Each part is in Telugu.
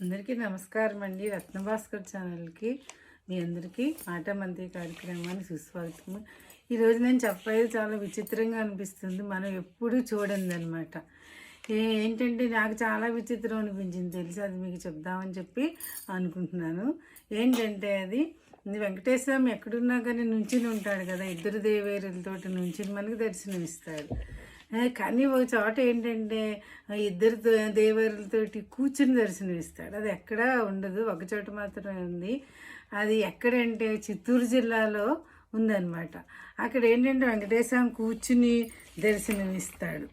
అందరికీ నమస్కారం అండి. రత్నభాస్కర్ ఛానల్కి మీ అందరికీ ఆటమంతి కార్యక్రమాన్ని సుస్వాగతం. ఈరోజు నేను చెప్పేది చాలా విచిత్రంగా అనిపిస్తుంది, మనం ఎప్పుడూ చూడండి అనమాట. ఏంటంటే నాకు చాలా విచిత్రం అనిపించింది తెలిసి, అది మీకు చెప్దామని చెప్పి అనుకుంటున్నాను. ఏంటంటే అది వెంకటేశ్వరం ఎక్కడున్నా కానీ నుంచుని ఉంటాడు కదా, ఇద్దరు దేవేరులతోటి నుంచుని మనకు దర్శనం ఇస్తాడు. కానీ ఒక చోట ఏంటంటే ఇద్దరు దేవరులతోటి కూర్చుని దర్శనం ఇస్తాడు. అది ఎక్కడా ఉండదు, ఒక చోట మాత్రమే ఉంది. అది ఎక్కడంటే చిత్తూరు జిల్లాలో ఉందన్నమాట. అక్కడ ఏంటంటే వెంకటేశ్వరం కూర్చుని దర్శనం ఇస్తాడు.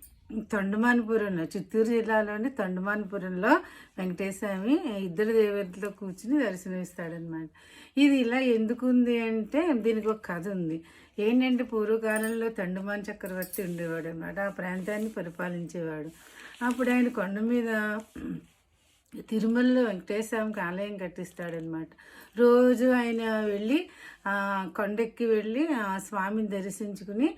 తొండమానపురంలో, చిత్తూరు జిల్లాలోని తొండమానపురంలో వెంకటేశ్వమి ఇద్దరు దేవతలతో కూర్చుని దర్శనమిస్తాడనమాట. ఇది ఇలా ఎందుకు ఉంది అంటే దీనికి ఒక కథ ఉంది. ఏంటంటే పూర్వకాలంలో తొండమాన చక్రవర్తి ఉండేవాడు అనమాట. ఆ ప్రాంతాన్ని పరిపాలించేవాడు. అప్పుడు ఆయన కొండ మీద తిరుమలలో వెంకటేశ్వరకి ఆలయం కట్టిస్తాడనమాట. రోజు ఆయన వెళ్ళి కొండెక్కి వెళ్ళి ఆ స్వామిని దర్శించుకుని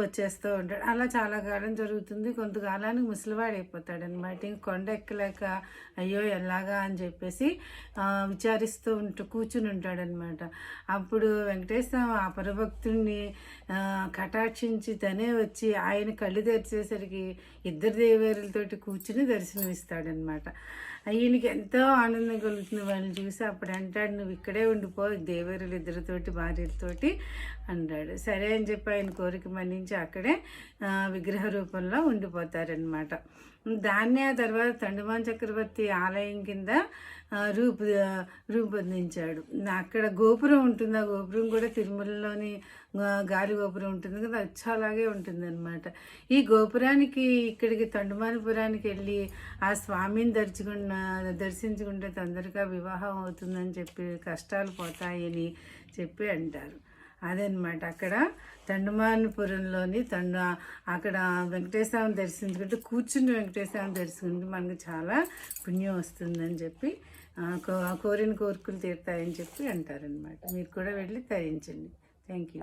వచ్చేస్తూ ఉంటాడు. అలా చాలా కాలం జరుగుతుంది. కొంతకాలానికి ముసలివాడు అయిపోతాడనమాట. ఇంక కొండ ఎక్కలేక అయ్యో ఎలాగా అని చెప్పేసి విచారిస్తూ కూర్చుని ఉంటాడనమాట. అప్పుడు వెంకటేశ్వర ఆ పరభక్తుడిని కటాక్షించి తనే వచ్చి ఆయన కళ్ళు తెరిచేసరికి ఇద్దరు దేవేరులతోటి కూర్చుని దర్శనమిస్తాడనమాట. ఈయనకి ఎంతో ఆనందం కలుగుతుంది వాళ్ళని చూసి. అప్పుడు అంటాడు, నువ్వు ఇక్కడే ఉండిపో దేవేరులు ఇద్దరితోటి భార్యలతోటి అంటాడు. సరే అని చెప్పి ఆయన కోరిక మన్నించి అక్కడే విగ్రహ రూపంలో ఉండిపోతారనమాట. దాన్నే ఆ తర్వాత తొండమాన చక్రవర్తి ఆలయం కింద రూపొందించాడు. అక్కడ గోపురం ఉంటుంది. ఆ గోపురం కూడా తిరుమలలోని గాలి గోపురం ఉంటుంది కదా, అలాగే ఉంటుంది అనమాట. ఈ గోపురానికి ఇక్కడికి తొండమానపురానికి వెళ్ళి ఆ స్వామిని దర్శించుకుంటే తొందరగా వివాహం అవుతుందని చెప్పి, కష్టాలు పోతాయని చెప్పి అంటారు. అదనమాట. అక్కడ తొండమానపురంలోని అక్కడ వెంకటేశ్వరం దర్శించుకుంటే కూర్చుని వెంకటేశ్వరం దర్శించుకుంటే మనకు చాలా పుణ్యం వస్తుందని చెప్పి, కోరిన కోరికలు తీరుతాయని చెప్పి అంటారనమాట. మీరు కూడా వెళ్ళి తరించండి. Thank you.